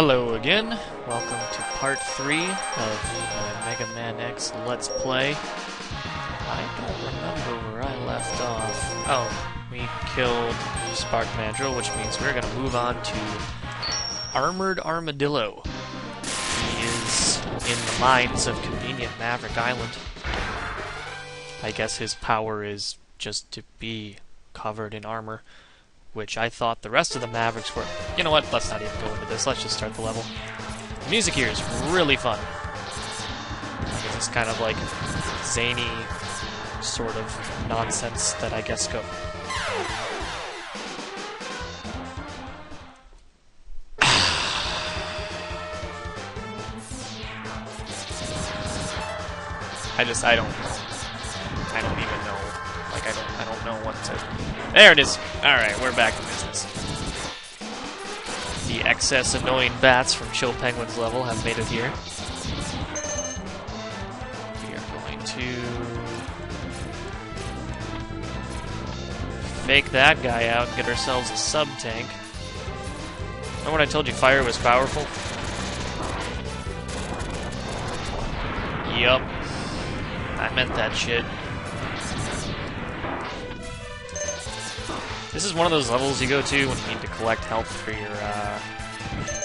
Hello again. Welcome to part 3 of Mega Man X Let's Play. I don't remember where I left off. Oh, we killed Spark Mandrill, which means we're going to move on to Armored Armadillo. He is in the mines of convenient Maverick Island. I guess his power is just to be covered in armor, which I thought the rest of the Mavericks were. You know what? Let's not even go into this. Let's just start the level. The music here is really fun. It's kind of like zany sort of nonsense that I guess go. I don't even know. Like, I don't know what to... There it is! Alright, we're back to business. The excess annoying bats from Chill Penguin's level have made it here. We are going to... fake that guy out and get ourselves a sub-tank. Remember when I told you fire was powerful? Yup. I meant that shit. This is one of those levels you go to when you need to collect health for your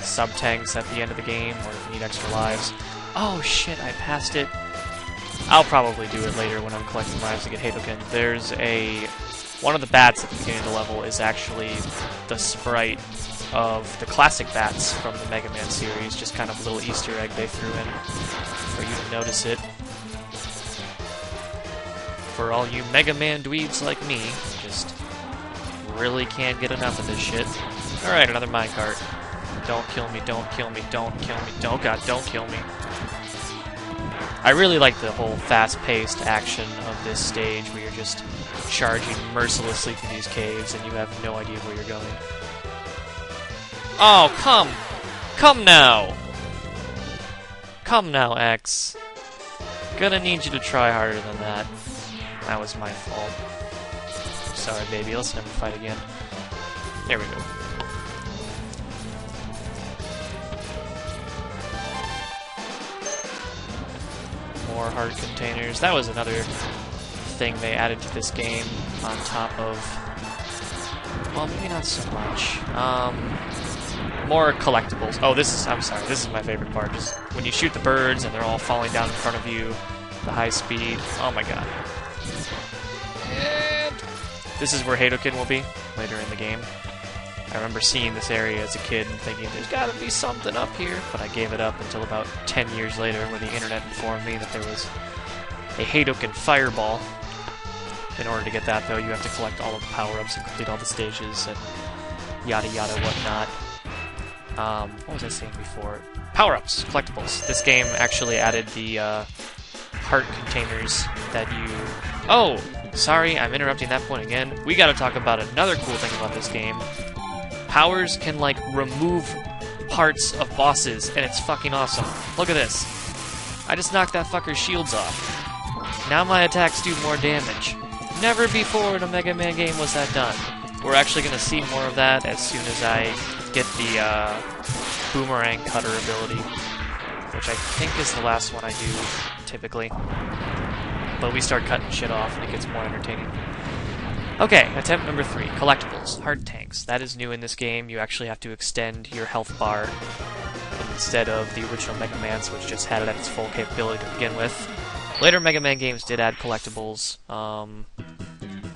sub-tanks at the end of the game, or if you need extra lives. Oh shit, I passed it. I'll probably do it later when I'm collecting lives to get Hadoken. There's a... one of the bats at the beginning of the level is actually the sprite of the classic bats from the Mega Man series, just kind of a little Easter egg they threw in for you to notice it. For all you Mega Man dweebs like me, just really can't get enough of this shit. Alright, another minecart. Don't kill me, don't kill me, don't kill me, don't God, don't kill me. I really like the whole fast-paced action of this stage where you're just charging mercilessly through these caves and you have no idea where you're going. Oh, come! Come now! Come now, X. Gonna need you to try harder than that. That was my fault. Sorry, baby. Let's never fight again. There we go. More heart containers. That was another thing they added to this game on top of... well, maybe not so much. More collectibles. Oh, this is... I'm sorry. This is my favorite part. Just when you shoot the birds and they're all falling down in front of you, the high speed. Oh my god. This is where Hadoken will be, later in the game. I remember seeing this area as a kid and thinking, there's gotta be something up here, but I gave it up until about 10 years later when the internet informed me that there was a Hadoken fireball. In order to get that, though, you have to collect all of the power-ups and complete all the stages and yada yada whatnot. What was I saying before? Power-ups, collectibles. This game actually added the heart containers that you... Oh! Sorry, I'm interrupting that point again. We gotta talk about another cool thing about this game. Powers can, like, remove parts of bosses, and it's fucking awesome. Look at this. I just knocked that fucker's shields off. Now my attacks do more damage. Never before in a Mega Man game was that done. We're actually gonna see more of that as soon as I get the boomerang cutter ability, which I think is the last one I do, typically. But we start cutting shit off and it gets more entertaining. Okay, attempt number 3. Collectibles. Heart tanks. That is new in this game. You actually have to extend your health bar instead of the original Mega Man's, which just had it at its full capability to begin with. Later Mega Man games did add collectibles.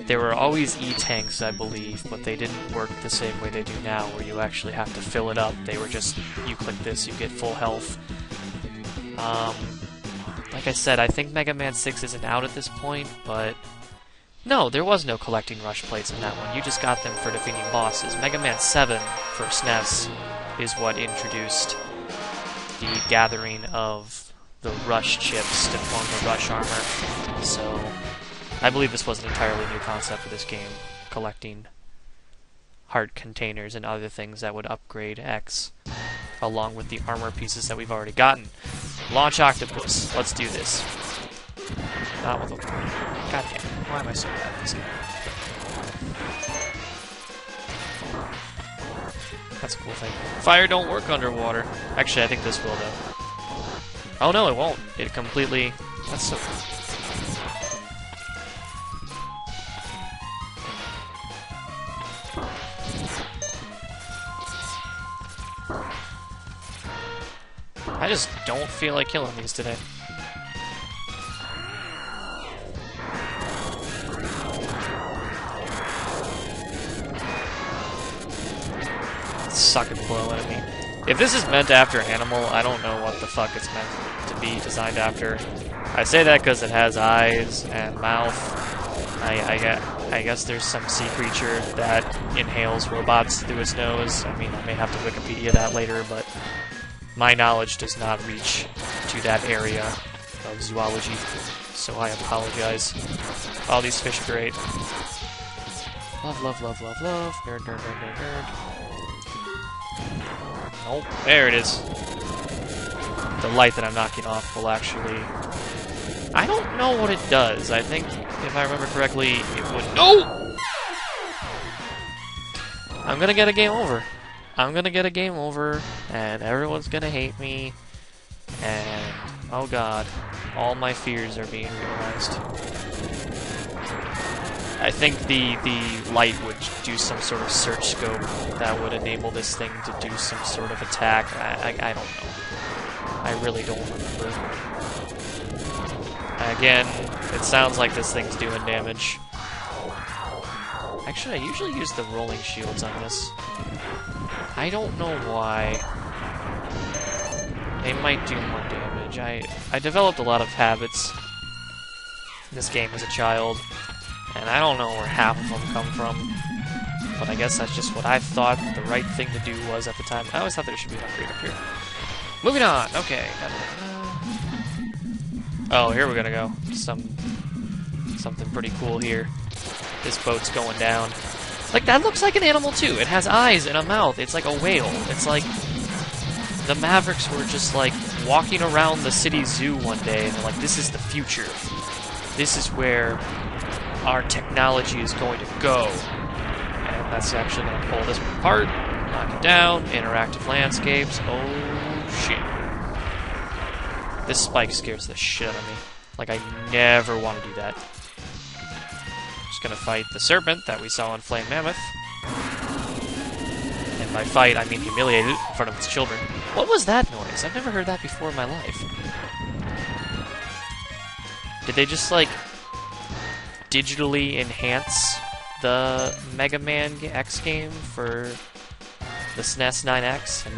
There were always E-tanks, I believe, but they didn't work the same way they do now, where you actually have to fill it up. They were just, you click this, you get full health. Like I said, I think Mega Man 6 isn't out at this point, but... no, there was no collecting rush plates in that one. You just got them for defeating bosses. Mega Man 7 for SNES is what introduced the gathering of the rush chips to form the rush armor. So, I believe this was an entirely new concept for this game, collecting heart containers and other things that would upgrade X, along with the armor pieces that we've already gotten. Launch Octopus. Let's do this. Not with a... God damn it. Why am I so bad at this game? That's a cool thing. Fire don't work underwater. Actually, I think this will, though. Oh no, it won't. It completely... That's so... I just don't feel like killing these today. Suck and blow at me. If this is meant after Animal, I don't know what the fuck it's meant to be designed after. I say that because it has eyes and mouth. I guess there's some sea creature that inhales robots through its nose. I mean, I may have to Wikipedia that later, but my knowledge does not reach to that area of zoology, so I apologize. All these fish are great. Love, love, love, love, love. Nerd, nerd, nerd, nerd, nerd. Oh, there it is. The light that I'm knocking off will actually... I don't know what it does. I think, if I remember correctly, it would... No! I'm gonna get a game over. I'm gonna get a game over, and everyone's gonna hate me. And, oh god, all my fears are being realized. I think the light would do some sort of search scope that would enable this thing to do some sort of attack. I don't know. I really don't remember. Again, it sounds like this thing's doing damage. Actually, I usually use the rolling shields on this. I don't know why. They might do more damage. I developed a lot of habits in this game as a child. And I don't know where half of them come from, but I guess that's just what I thought the right thing to do was at the time. I always thought there should be an upgrade up here. Moving on! Okay. Oh, here we're gonna go. Something pretty cool here. This boat's going down. Like, that looks like an animal, too. It has eyes and a mouth. It's like a whale. It's like... The Mavericks were just, like, walking around the city zoo one day, and they're like, this is the future. This is where... our technology is going to go. And that's actually going to pull this one apart, knock it down, interactive landscapes. Oh, shit. This spike scares the shit out of me. Like, I never want to do that. Just going to fight the serpent that we saw in Flame Mammoth. And by fight, I mean humiliate it in front of its children. What was that noise? I've never heard that before in my life. Did they just, like... digitally enhance the Mega Man X game for the SNES 9X? Am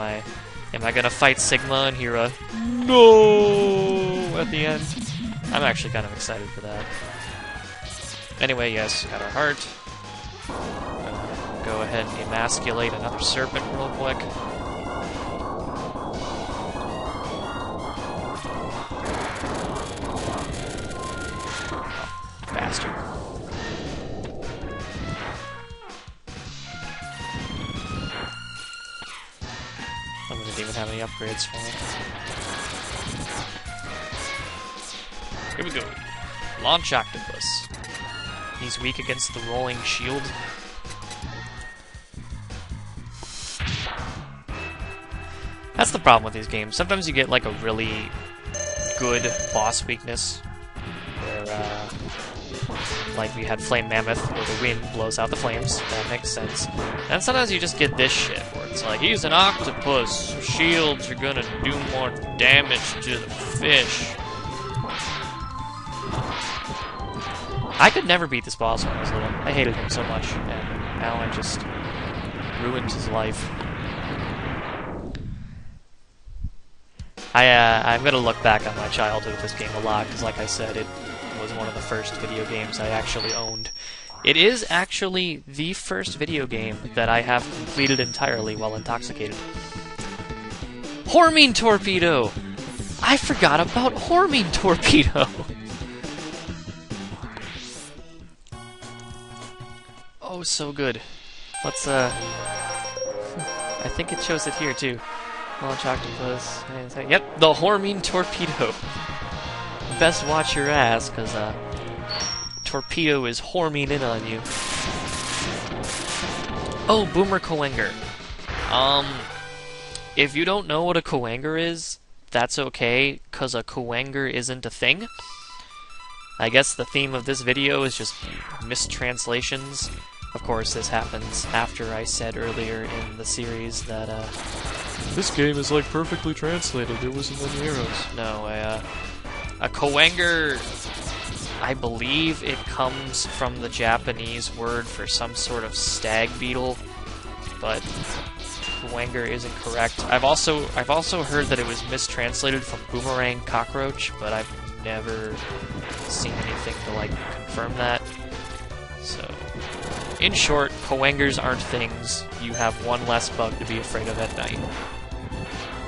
I gonna fight Sigma and hear a no at the end? I'm actually kind of excited for that. Anyway, yes, got our heart. Go ahead and emasculate another serpent real quick. Bastard. I didn't even have any upgrades for it. Here we go. Launch Octopus. He's weak against the rolling shield. That's the problem with these games. Sometimes you get like a really good boss weakness. Where, like we had Flame Mammoth, where the wind blows out the flames. That makes sense. And sometimes you just get this shit, where it's like, he's an octopus. Shields are gonna do more damage to the fish. I could never beat this boss when I was little. I hated him so much, and now I just ruined his life. I'm gonna look back on my childhood with this game a lot, because like I said, it was one of the first video games I actually owned. It is actually the first video game that I have completed entirely while intoxicated. Hormine Torpedo! I forgot about Hormine Torpedo! Oh, so good. Let's, I think it shows it here, too. Launch Octopus. Yep, the Hormine Torpedo. Best watch your ass, because, Torpedo is horming in on you. Oh, Boomer Coenger. If you don't know what a Coanger is, that's okay, because a Coanger isn't a thing. I guess the theme of this video is just mistranslations. Of course, this happens after I said earlier in the series that, this game is, like, perfectly translated, there wasn't any arrows. No, a Coanger, I believe it comes from the Japanese word for some sort of stag beetle, but Coanger isn't correct. I've also heard that it was mistranslated from boomerang cockroach, but I've never seen anything to, like, confirm that. So, in short, Coangers aren't things. You have one less bug to be afraid of at night.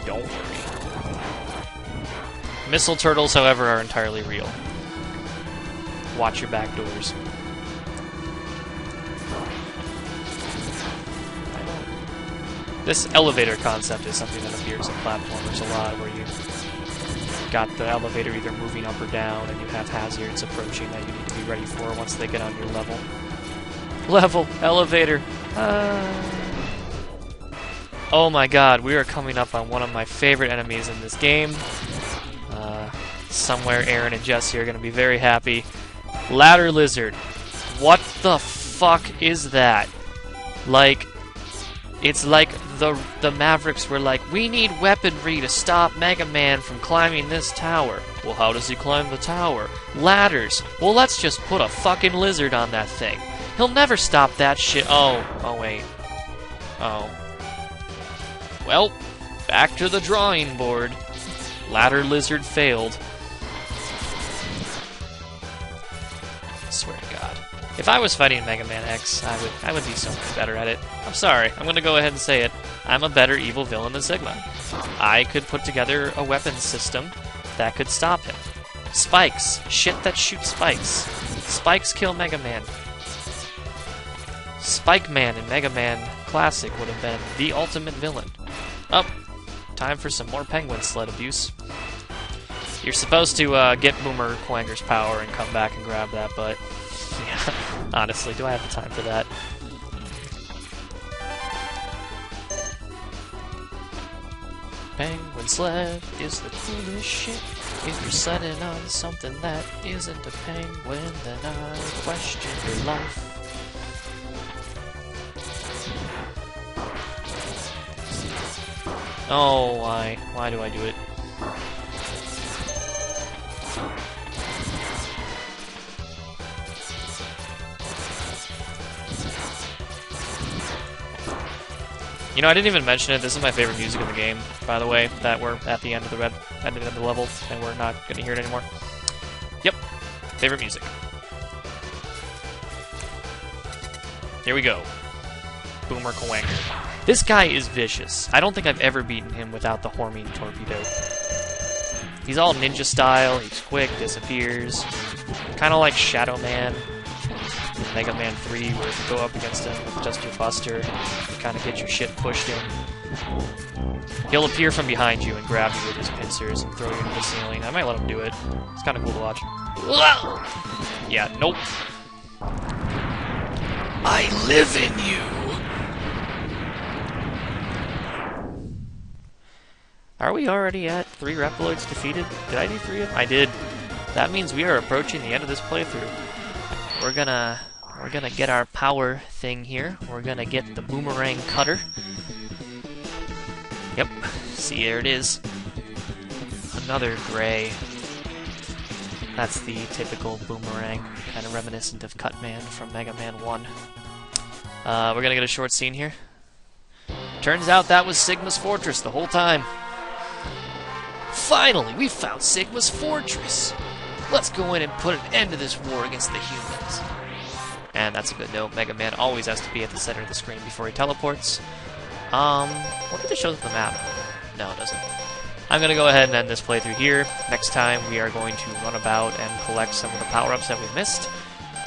Don't worry. Missile turtles, however, are entirely real. Watch your back doors. This elevator concept is something that appears in platformers a lot, where you got the elevator either moving up or down, and you have hazards approaching that you need to be ready for once they get on your level. Elevator. Oh my god, we are coming up on one of my favorite enemies in this game. Somewhere Aaron and Jesse are going to be very happy. Ladder Lizard. What the fuck is that? Like, it's like the Mavericks were like, we need weaponry to stop Mega Man from climbing this tower. Well, how does he climb the tower? Ladders. Well, let's just put a fucking lizard on that thing. He'll never stop that shit. Oh, wait. Oh. Well, back to the drawing board. Ladder Lizard failed. I swear to God. If I was fighting Mega Man X, I would be so much better at it. I'm sorry, I'm gonna go ahead and say it. I'm a better evil villain than Sigma. I could put together a weapons system that could stop him. Spikes. Shit that shoots spikes. Spikes kill Mega Man. Spike Man in Mega Man Classic would have been the ultimate villain. Oh, time for some more penguin sled abuse. You're supposed to get Boomer Coanger's power and come back and grab that, but yeah, honestly, do I have the time for that? Penguin sled is the coolest shit. If you're sledding on something that isn't a penguin, then I question your life. Oh, why? Why do I do it? You know, I didn't even mention it. This is my favorite music in the game, by the way. That we're at the end of the level, and we're not going to hear it anymore. Yep, favorite music. Here we go. Boomer Coanger. This guy is vicious. I don't think I've ever beaten him without the Hormine Torpedo. He's all ninja style, he's quick, disappears. Kind of like Shadow Man in Mega Man 3, where if you go up against him with just your buster, you kind of get your shit pushed in. He'll appear from behind you and grab you with his pincers and throw you into the ceiling. I might let him do it. It's kind of cool to watch. Yeah, nope. I live in you! Are we already at 3 Reploids defeated? Did I do 3 of them? I did. That means we are approaching the end of this playthrough. We're gonna get our power thing here. We're gonna get the boomerang cutter. Yep. See, there it is. Another gray. That's the typical boomerang, kind of reminiscent of Cutman from Mega Man 1. We're gonna get a short scene here. Turns out that was Sigma's fortress the whole time. Finally, we found Sigma's fortress! Let's go in and put an end to this war against the humans. And that's a good note. Mega Man always has to be at the center of the screen before he teleports. What if it shows up the map? No, it doesn't. I'm going to go ahead and end this playthrough here. Next time, we are going to run about and collect some of the power-ups that we missed.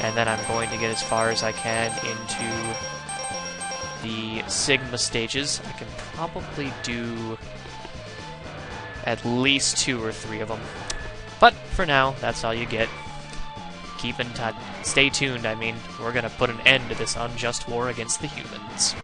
And then I'm going to get as far as I can into the Sigma stages. I can probably do at least 2 or 3 of them. But for now, that's all you get. Keep in touch. Stay tuned, I mean. We're gonna put an end to this unjust war against the humans.